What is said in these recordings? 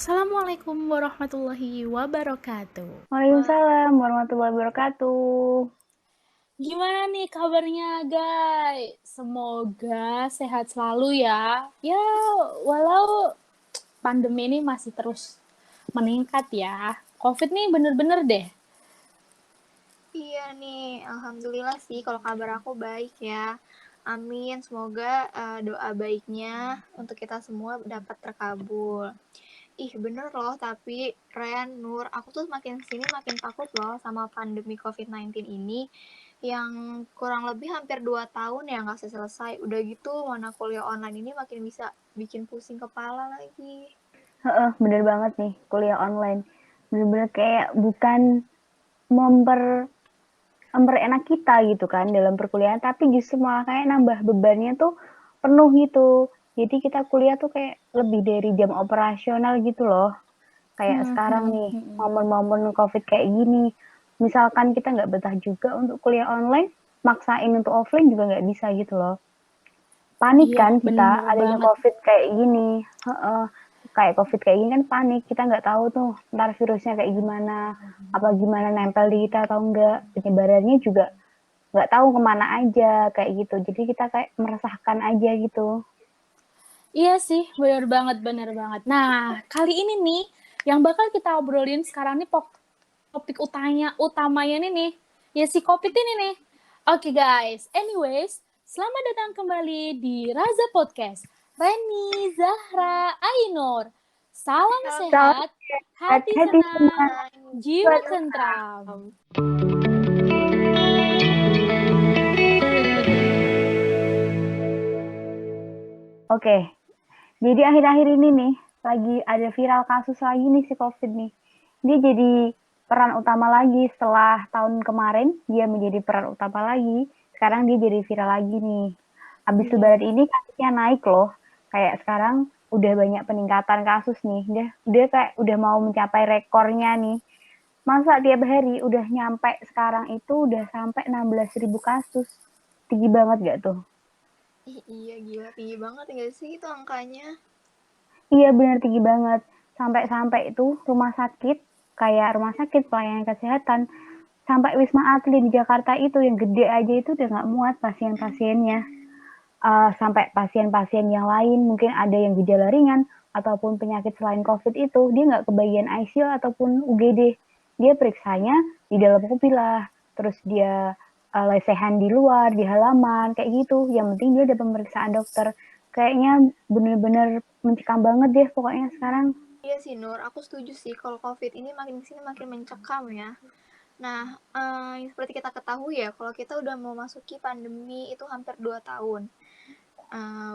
Assalamualaikum warahmatullahi wabarakatuh. Waalaikumsalam warahmatullahi wabarakatuh. Gimana nih kabarnya, guys? Semoga sehat selalu ya. Ya, walau pandemi ini masih terus meningkat ya. Covid nih bener-bener deh. Iya nih, alhamdulillah sih kalau kabar aku baik ya. Amin, semoga doa baiknya untuk kita semua dapat terkabul. Ih, bener loh, tapi Ren, Nur, aku tuh makin sini makin takut loh sama pandemi COVID-19 ini yang kurang lebih hampir 2 tahun ya nggak selesai. Udah gitu, mana kuliah online ini makin bisa bikin pusing kepala lagi. Heeh, bener banget nih kuliah online. Bener-bener kayak bukan memper memperenak kita gitu kan dalam perkuliahan, tapi justru malah kayak nambah bebannya tuh penuh gitu. Jadi kita kuliah tuh kayak lebih dari jam operasional gitu loh. Kayak sekarang nih, momen-momen COVID kayak gini. Misalkan kita nggak betah juga untuk kuliah online, maksain untuk offline juga nggak bisa gitu loh. Panik Iya, kan kita bener adanya banget. COVID kayak gini. Heeh. Kayak COVID kayak gini kan panik, kita nggak tahu tuh ntar virusnya kayak gimana, apa gimana nempel di kita atau enggak, penyebarannya juga nggak tahu kemana aja kayak gitu. Jadi kita kayak meresahkan aja gitu. Iya sih, bener banget, bener banget. Nah, kali ini nih, yang bakal kita obrolin sekarang nih topik utamanya nih, ya si COVID ini nih. Oke guys, anyways, selamat datang kembali di Raza Podcast. Reni, Zahra, Ainur. Salam Salam sehat, sehat, hati hati senang, senang, jiwa jiwa tentram. Oke, jadi akhir-akhir ini nih, lagi ada viral kasus lagi nih si COVID nih. Dia jadi peran utama lagi setelah tahun kemarin, dia menjadi peran utama lagi. Sekarang dia jadi viral lagi nih. Abis lebaran ini kasusnya naik loh. Kayak sekarang udah banyak peningkatan kasus nih. Dia kayak udah mau mencapai rekornya nih. Masa tiap hari udah nyampe sekarang itu udah sampai 16.000 kasus. Tinggi banget gak tuh? Ih, iya gila, tinggi banget nggak sih itu angkanya? Iya benar tinggi banget. Sampai-sampai itu rumah sakit, kayak rumah sakit pelayanan kesehatan, sampai Wisma Atlet di Jakarta itu yang gede aja itu udah nggak muat pasien-pasiennya. Sampai pasien-pasien yang lain mungkin ada yang gejala ringan ataupun penyakit selain COVID itu dia nggak kebagian ICU ataupun UGD. Dia periksanya di dalam mobil lah, terus dia lesehan di luar, di halaman, kayak gitu. Yang penting dia ada pemeriksaan dokter. Kayaknya bener-bener mencekam banget deh pokoknya sekarang. Iya sih Nur, aku setuju sih kalau COVID ini makin kesini makin mencekam ya. Nah, seperti kita ketahui ya, kalau kita udah mau masuki pandemi itu hampir 2 tahun.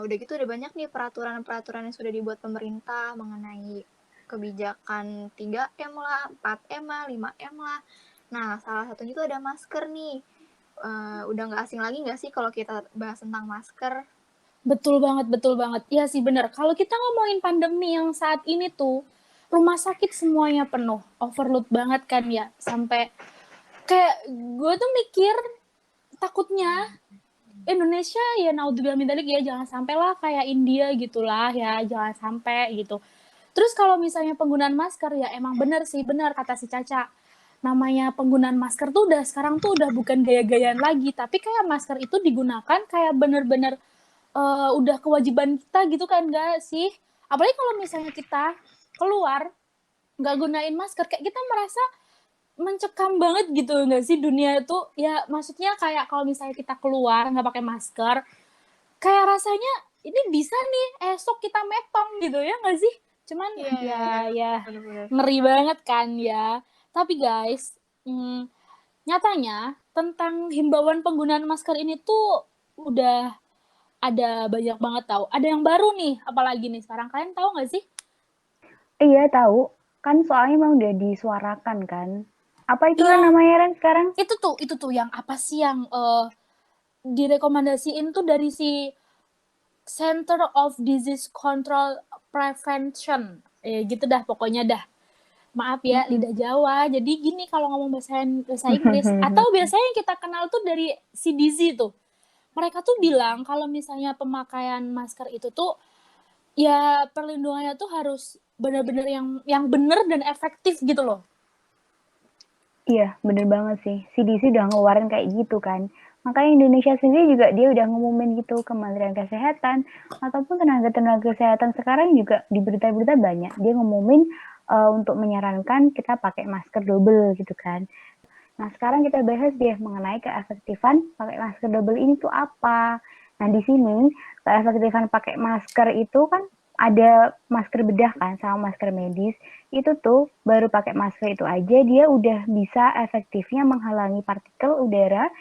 Udah gitu udah banyak nih peraturan-peraturan yang sudah dibuat pemerintah mengenai kebijakan 3M lah, 4M lah, 5M lah. Nah, salah satunya itu ada masker nih. Udah nggak asing lagi nggak sih kalau kita bahas tentang masker? Betul banget, betul banget. Iya sih bener. Kalau kita ngomongin pandemi yang saat ini tuh, rumah sakit semuanya penuh, overload banget kan ya. Sampai kayak gue tuh mikir takutnya Indonesia ya naudzubillah min dzalik ya jangan sampai lah kayak India gitulah ya, jangan sampai gitu. Terus kalau misalnya penggunaan masker ya emang bener sih, bener kata si Caca. Namanya penggunaan masker tuh udah sekarang tuh udah bukan gaya-gayaan lagi, tapi kayak masker itu digunakan kayak bener-bener udah kewajiban kita gitu kan gak sih? Apalagi kalau misalnya kita keluar nggak gunain masker, kayak kita merasa mencekam banget gitu nggak sih dunia itu? Ya maksudnya kayak kalau misalnya kita keluar nggak pakai masker, kayak rasanya ini bisa nih esok kita metong gitu ya nggak sih? Cuman Iya, iya, iya. ya Bener-bener. ngeri banget kan ya. Tapi guys, nyatanya tentang himbauan penggunaan masker ini tuh udah ada banyak banget tahu. Ada yang baru nih, apalagi nih sekarang kalian tahu nggak sih? Iya tahu, kan soalnya emang udah disuarakan kan. Apa itu Ren Iya, namanya Ren sekarang? itu tuh yang apa sih yang direkomendasiin tuh dari si Center of Disease Control Prevention. Gitu dah pokoknya dah. Maaf ya lidah Jawa. Jadi gini kalau ngomong bahasa Inggris atau biasanya yang kita kenal tuh dari CDC tuh. Mereka tuh bilang kalau misalnya pemakaian masker itu tuh ya perlindungannya tuh harus bener-bener yang bener dan efektif gitu loh. Iya, bener banget sih. CDC udah ngeluarin kayak gitu kan. Makanya Indonesia sendiri juga dia udah ngumumin gitu, Kementerian Kesehatan ataupun tenaga-tenaga kesehatan sekarang juga di berita-berita banyak. Dia ngumumin untuk menyarankan kita pakai masker double gitu kan. Nah, sekarang kita bahas deh mengenai keefektifan pakai masker double ini tuh apa. Nah, di sini keefektifan pakai masker itu kan ada masker bedah kan sama masker medis. Itu tuh baru pakai masker itu aja dia udah bisa efektifnya menghalangi partikel udara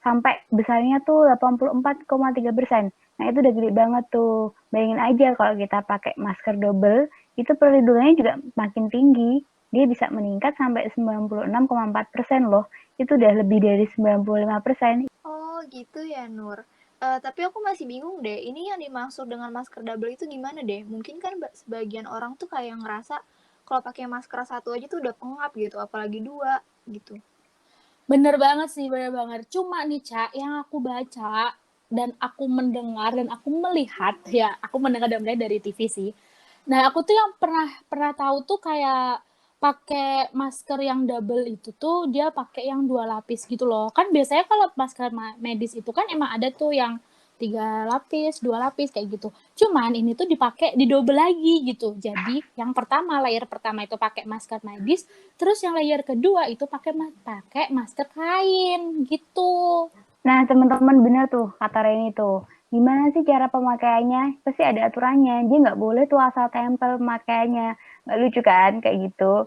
sampai besarnya tuh 84,3%. Nah, itu udah gede banget tuh. Bayangin aja kalau kita pakai masker double, itu perlindungannya juga makin tinggi. Dia bisa meningkat sampai 96,4% loh. Itu udah lebih dari 95%. Oh gitu ya Nur. Tapi aku masih bingung deh, ini yang dimaksud dengan masker double itu gimana deh? Mungkin kan sebagian orang tuh kayak ngerasa kalau pakai masker satu aja tuh udah pengap gitu, apalagi dua gitu. Bener banget sih, bener banget. Cuma nih, Ca, yang aku baca dan aku mendengar dan aku melihat, ya, aku mendengar dan melihat dari TV sih. Nah, aku tuh yang pernah tahu tuh kayak pakai masker yang double itu tuh dia pakai yang 2 lapis gitu loh. Kan biasanya kalau masker medis itu kan emang ada tuh yang 3 lapis, 2 lapis kayak gitu. Cuman ini tuh dipakai di double lagi gitu. Jadi yang pertama layer pertama itu pakai masker medis, terus yang layer kedua itu pakai masker kain gitu. Nah, teman-teman bener tuh kata Reni tuh. Gimana sih cara pemakaiannya? Pasti ada aturannya. Dia nggak boleh tuh asal tempel pemakaiannya. Nggak lucu kan kayak gitu.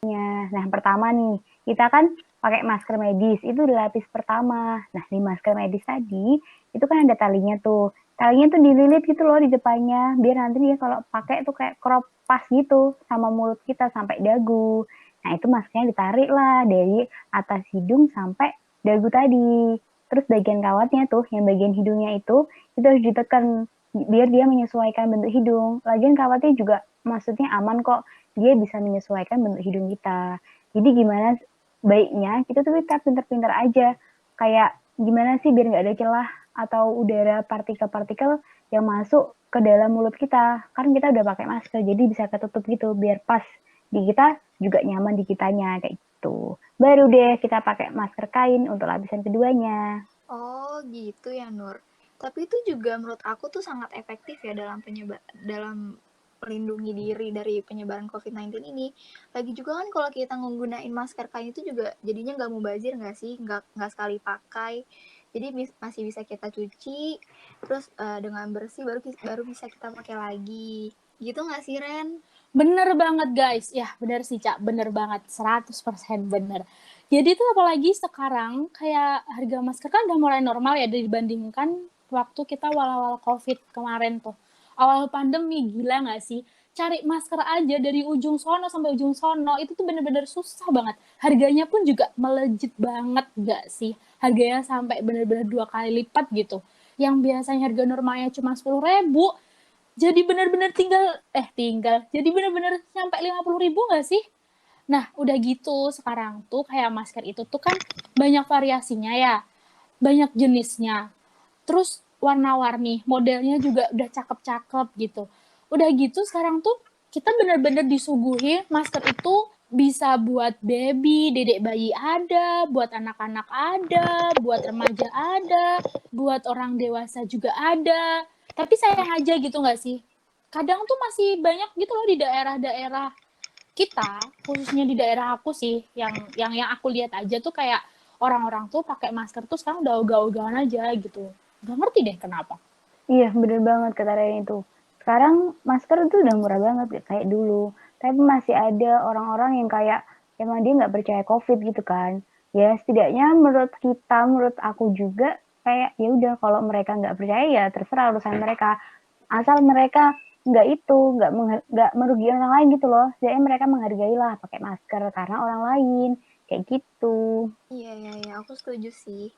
Nah, yang pertama nih, kita kan pakai masker medis, itu di lapis pertama. Nah, di masker medis tadi, itu kan ada talinya tuh. Talinya tuh dililit gitu loh di depannya, biar nanti dia kalau pakai tuh kayak crop pas gitu, sama mulut kita sampai dagu. Nah, itu maskernya ditarik lah dari atas hidung sampai dagu tadi. Terus bagian kawatnya tuh, yang bagian hidungnya itu harus ditekan biar dia menyesuaikan bentuk hidung. Lagian kawatnya juga maksudnya aman kok, dia bisa menyesuaikan bentuk hidung kita. Jadi gimana baiknya kita tuh kita pinter-pinter aja. Kayak gimana sih biar nggak ada celah atau udara partikel-partikel yang masuk ke dalam mulut kita. Kan kita udah pakai masker, jadi bisa ketutup gitu biar pas di kita juga nyaman di kitanya kayak gitu. Baru deh kita pakai masker kain untuk lapisan keduanya. Oh gitu ya Nur. Tapi itu juga menurut aku tuh sangat efektif ya dalam melindungi diri dari penyebaran COVID-19 ini. Lagi juga kan kalau kita menggunakan masker kain itu juga jadinya nggak mubazir nggak sih? Nggak sekali pakai. Jadi masih bisa kita cuci, terus dengan bersih baru bisa kita pakai lagi. Gitu nggak sih Ren? Bener banget guys. Ya bener sih Cak, bener banget. 100% bener. Jadi tuh apalagi sekarang kayak harga masker kan udah mulai normal ya dibandingkan waktu kita awal-awal COVID kemarin tuh. Awal pandemi, gila gak sih? Cari masker aja dari ujung sono sampai ujung sono itu tuh bener-bener susah banget. Harganya pun juga melejit banget gak sih? Harganya sampai bener-bener 2 kali lipat gitu. Yang biasanya harga normalnya cuma 10.000, jadi benar-benar jadi benar-benar sampai 50.000 nggak sih? Nah udah gitu sekarang tuh kayak masker itu tuh kan banyak variasinya ya, banyak jenisnya, terus warna-warni, modelnya juga udah cakep-cakep gitu. Udah gitu sekarang tuh kita benar-benar disuguhi masker itu bisa buat baby, dedek bayi ada, buat anak-anak ada, buat remaja ada, buat orang dewasa juga ada. Tapi sayang aja gitu nggak sih? Kadang tuh masih banyak gitu loh di daerah-daerah kita, khususnya di daerah aku sih, yang aku lihat aja tuh kayak orang-orang tuh pakai masker tuh sekarang udah ogah-ogahan aja gitu. Gak ngerti deh kenapa. Iya, bener banget kata Reni itu. Sekarang masker itu udah murah banget kayak dulu. Tapi masih ada orang-orang yang kayak emang dia nggak percaya COVID gitu kan. Ya setidaknya menurut kita, menurut aku juga kayak ya udah kalau mereka nggak percaya ya terserah urusan mereka. Asal mereka nggak itu, nggak merugikan orang lain gitu loh. Jadi mereka menghargai lah pakai masker karena orang lain kayak gitu. Iya, iya, iya, aku setuju sih.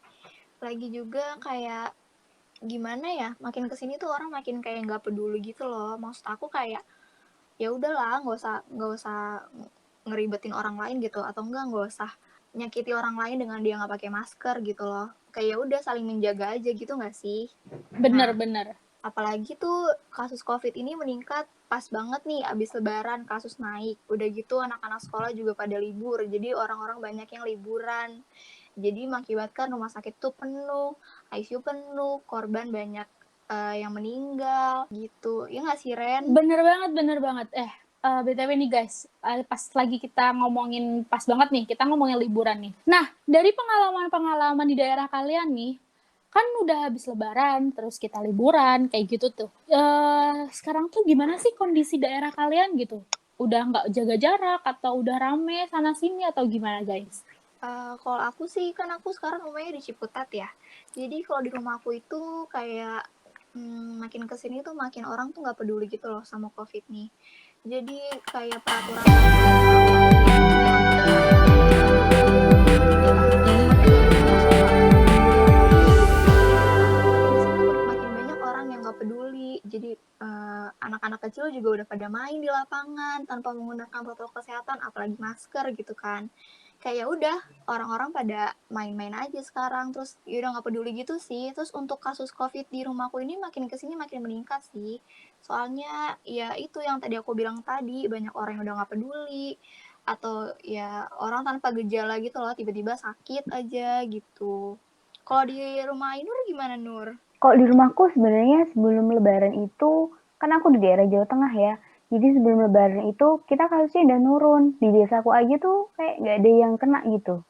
Lagi juga kayak gimana ya, makin kesini tuh orang makin kayak nggak peduli gitu loh. Maksud aku kayak ya udahlah, nggak usah ngeribetin orang lain gitu, atau nggak usah nyakiti orang lain dengan dia nggak pakai masker gitu loh. Kayak ya udah saling menjaga aja gitu nggak sih? Nah, Bener-bener. Apalagi tuh kasus COVID ini meningkat pas banget nih abis lebaran, kasus naik. Udah gitu anak-anak sekolah juga pada libur, jadi orang-orang banyak yang liburan. Jadi mengakibatkan rumah sakit tuh penuh, ICU penuh, korban banyak yang meninggal gitu. Ya nggak sih, Ren? Bener banget, bener banget. BTW nih guys, pas lagi kita ngomongin, pas banget nih, kita ngomongin liburan nih. Nah, dari pengalaman-pengalaman di daerah kalian nih, kan udah habis lebaran, terus kita liburan, kayak gitu tuh. Sekarang tuh gimana sih kondisi daerah kalian gitu? Udah nggak jaga jarak, atau udah rame sana-sini, atau gimana guys? Kalau aku sih, kan aku sekarang rumahnya di Ciputat ya. Jadi kalau di rumah aku itu kayak makin kesini tuh makin orang tuh nggak peduli gitu loh sama COVID nih. Jadi kayak peraturan makin banyak orang yang nggak peduli. Jadi anak-anak kecil juga udah pada main di lapangan tanpa menggunakan protokol kesehatan, apalagi masker gitu kan. Kayak udah orang-orang pada main-main aja sekarang, terus ya udah nggak peduli gitu sih. Terus untuk kasus COVID di rumahku ini makin kesini makin meningkat sih. Soalnya ya itu yang tadi aku bilang tadi, banyak orang yang udah nggak peduli, atau ya orang tanpa gejala gitu loh, tiba-tiba sakit aja gitu. Kalau di rumah Ainur gimana, Nur? Kalau di rumahku sebenarnya sebelum lebaran itu, kan aku di daerah Jawa Tengah ya. Jadi sebelum lebaran itu kita kasusnya udah nurun. Di desaku aja tuh kayak nggak ada yang kena gitu.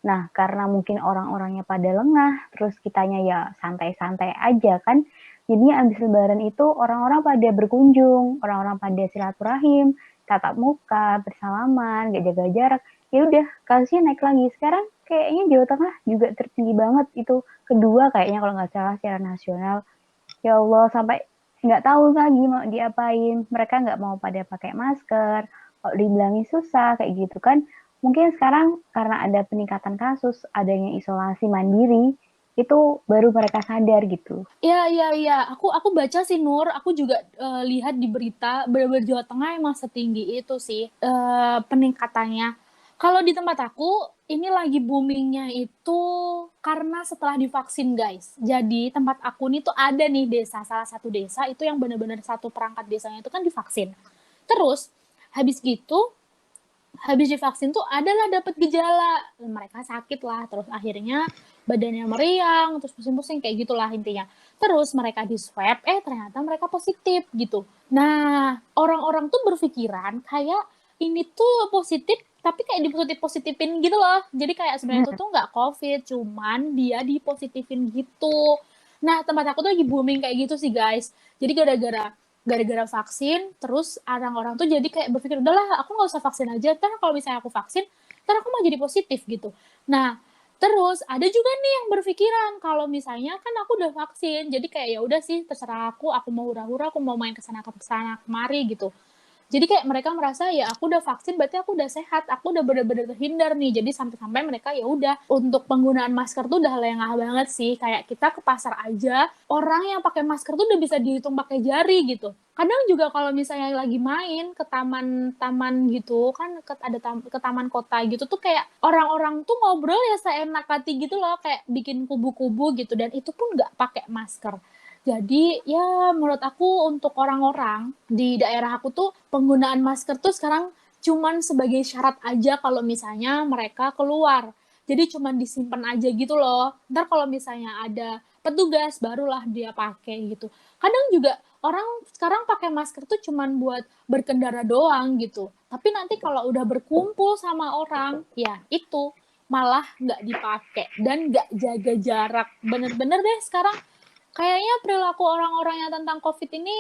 Nah, karena mungkin orang-orangnya pada lengah, terus kitanya ya santai-santai aja kan. Jadinya abis lebaran itu orang-orang pada berkunjung, orang-orang pada silaturahim, tatap muka, bersalaman, gak jaga jarak. Ya udah, kasusnya naik lagi. Sekarang kayaknya Jawa Tengah juga tertinggi banget itu, kedua kayaknya kalau nggak salah secara nasional. Ya Allah, sampai nggak tahu lagi mau diapain. Mereka nggak mau pada pakai masker, kalau dibilangin susah kayak gitu kan. Mungkin sekarang karena ada peningkatan kasus, adanya isolasi mandiri, itu baru mereka sadar gitu. Iya. Aku baca sih Nur, aku juga lihat di berita, bener-bener Jawa Tengah emang setinggi itu sih peningkatannya. Kalau di tempat aku, ini lagi boomingnya itu karena setelah divaksin guys. Jadi tempat aku nih tuh ada nih desa, salah satu desa itu yang bener-bener satu perangkat desanya itu kan divaksin. Terus habis gitu habis divaksin tuh adalah dapat gejala, mereka sakit lah, terus akhirnya badannya meriang, terus pusing-pusing kayak gitulah intinya. Terus mereka di swab, ternyata mereka positif gitu. Nah, orang-orang tuh berpikiran kayak ini tuh positif, tapi kayak dipositif-positifin gitu loh. Jadi kayak sebenarnya itu tuh nggak COVID, cuman dia dipositifin gitu. Nah, tempat aku tuh lagi booming kayak gitu sih guys. Jadi gara-gara vaksin, terus orang-orang tuh jadi kayak berpikir, udahlah aku nggak usah vaksin aja, ntar kalau misalnya aku vaksin, ntar aku mau jadi positif gitu. Nah, terus ada juga nih yang berpikiran kalau misalnya kan aku udah vaksin, jadi kayak ya udah sih terserah aku mau hura-hura, aku mau main kesana kemari gitu. Jadi kayak mereka merasa ya aku udah vaksin berarti aku udah sehat, aku udah bener-bener terhindar nih. Jadi sampai-sampai mereka ya udah untuk penggunaan masker tuh udah lengah banget sih. Kayak kita ke pasar aja, orang yang pakai masker tuh udah bisa dihitung pakai jari gitu. Kadang juga kalau misalnya lagi main ke taman-taman gitu kan ke taman kota gitu tuh kayak orang-orang tuh ngobrol ya seenak hati gitu loh, kayak bikin kubu-kubu gitu dan itu pun nggak pakai masker. Jadi ya menurut aku untuk orang-orang di daerah aku tuh penggunaan masker tuh sekarang cuman sebagai syarat aja kalau misalnya mereka keluar. Jadi cuman disimpan aja gitu loh. Ntar kalau misalnya ada petugas barulah dia pakai gitu. Kadang juga orang sekarang pakai masker tuh cuman buat berkendara doang gitu. Tapi nanti kalau udah berkumpul sama orang, ya itu malah nggak dipakai dan nggak jaga jarak. Bener-bener deh sekarang kayaknya perilaku orang-orang yang tentang COVID ini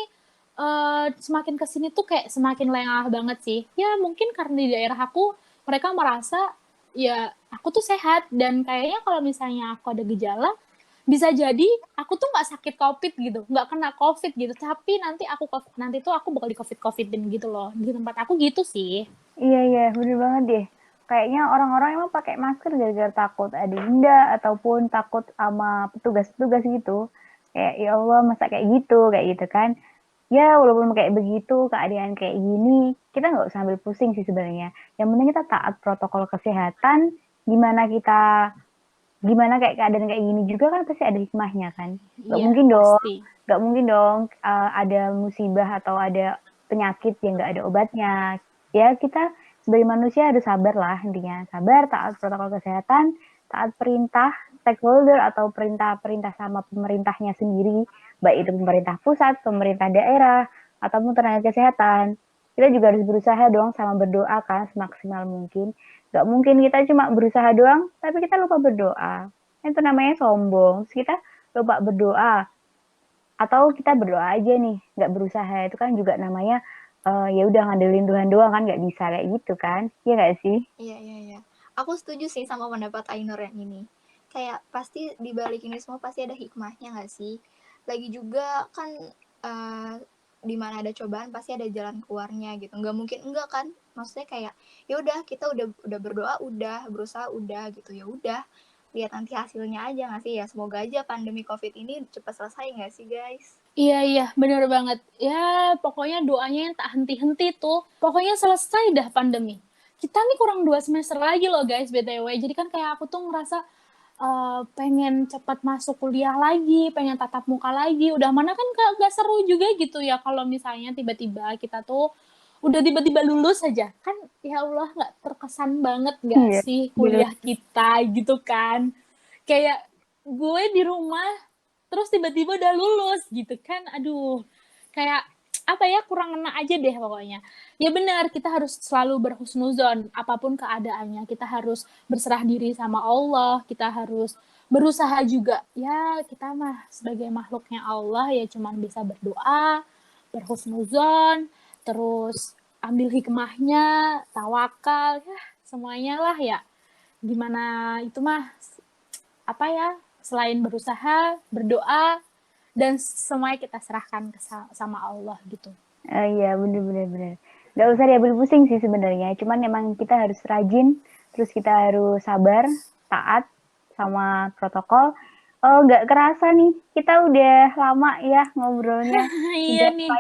semakin kesini tuh kayak semakin lengah banget sih. Ya mungkin karena di daerah aku mereka merasa ya aku tuh sehat dan kayaknya kalau misalnya aku ada gejala bisa jadi aku tuh nggak sakit COVID gitu, nggak kena COVID gitu, tapi nanti tuh aku bakal di COVID-COVIDin gitu loh. Di tempat aku gitu sih. Iya, bener banget deh. Kayaknya orang-orang emang pakai masker gara-gara takut ada denda ataupun takut sama petugas-petugas gitu. Kayak ya Allah masa kayak gitu kan. Ya walaupun kayak begitu, keadaan kayak gini, kita nggak usah ambil pusing sih sebenarnya. Yang penting kita taat protokol kesehatan, gimana kita gimana kayak keadaan kayak gini juga kan pasti ada hikmahnya kan. Gak Iya, mungkin dong, pasti. gak mungkin dong ada musibah atau ada penyakit yang gak ada obatnya. Ya kita sebagai manusia harus sabar lah intinya. Sabar, taat protokol kesehatan, taat perintah stakeholder atau perintah-perintah sama pemerintahnya sendiri, baik itu pemerintah pusat, pemerintah daerah, ataupun tenaga kesehatan. Kita juga harus berusaha dong sama berdoa kan semaksimal mungkin. Gak mungkin kita cuma berusaha doang, tapi kita lupa berdoa. Itu namanya sombong. Terus kita lupa berdoa. Atau kita berdoa aja nih, gak berusaha. Itu kan juga namanya, ya udah ngandelin Tuhan doang kan, gak bisa kayak gitu kan. Iya gak sih? Iya. Aku setuju sih sama pendapat Ainur yang ini. Kayak pasti di balik ini semua pasti ada hikmahnya nggak sih? Lagi juga kan di mana ada cobaan pasti ada jalan keluarnya gitu. Nggak mungkin enggak kan? Maksudnya kayak ya udah kita udah berdoa udah berusaha udah gitu ya udah lihat nanti hasilnya aja nggak sih ya. Semoga aja pandemi COVID ini cepat selesai nggak sih guys? Iya, bener banget. Ya, pokoknya doanya yang tak henti-henti tuh. Pokoknya selesai dah pandemi. Kita nih kurang 2 semester lagi loh guys, BTW. Jadi kan kayak aku tuh ngerasa pengen cepat masuk kuliah lagi, pengen tatap muka lagi. Udah mana kan gak seru juga gitu ya kalau misalnya tiba-tiba kita tuh udah tiba-tiba lulus aja. Kan ya Allah gak terkesan banget gak Iya. sih kuliah kita gitu kan. Kayak gue di rumah terus tiba-tiba udah lulus gitu kan. Aduh, kayak apa ya, kurang ngena aja deh pokoknya. Ya benar, kita harus selalu berhusnuzon apapun keadaannya. Kita harus berserah diri sama Allah, kita harus berusaha juga. Ya, kita mah sebagai makhluknya Allah ya cuman bisa berdoa, berhusnuzon, terus ambil hikmahnya, tawakal, ya semuanya lah ya. Gimana itu mah apa ya, selain berusaha, berdoa, dan semuanya kita serahkan sama Allah gitu. Iya, bener. Gak usah diambil pusing sih sebenarnya. Cuman emang kita harus rajin, terus kita harus sabar, taat sama protokol. Oh, nggak kerasa nih, kita udah lama ya ngobrolnya. Iya Udah nih.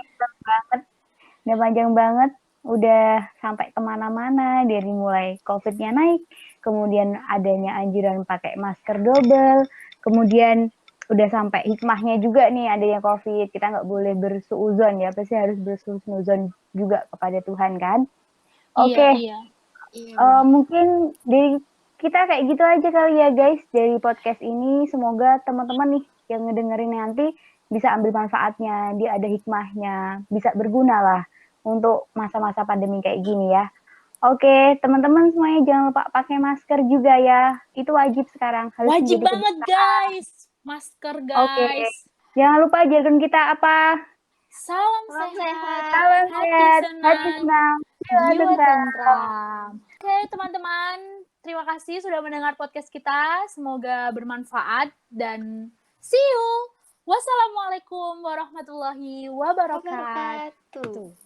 panjang banget. Udah sampai kemana-mana, dari mulai COVID-nya naik, kemudian adanya anjuran pakai masker double, kemudian udah sampai hikmahnya juga nih adanya COVID, kita nggak boleh bersuuzon ya, pasti harus bersuuzon juga kepada Tuhan kan. Oke, Iya. mungkin dari kita kayak gitu aja kali ya guys dari podcast ini. Semoga teman-teman nih yang ngedengerin nanti bisa ambil manfaatnya, dia ada hikmahnya, bisa berguna lah untuk masa-masa pandemi kayak gini ya. Oke, teman-teman semuanya jangan lupa pakai masker juga ya. Itu wajib sekarang, harus Wajib menjadi banget kebiasaan. guys. Masker Oke, guys. jangan lupa jargon kita apa? Salam Salam sehat, sehat. Salam hati sehat, hati senang, senang, jiwa jiwa tentram. tentram. Oke teman-teman, terima kasih sudah mendengar podcast kita. Semoga bermanfaat dan see you. Wassalamualaikum warahmatullahi wabarakatuh. Wabarakatuh.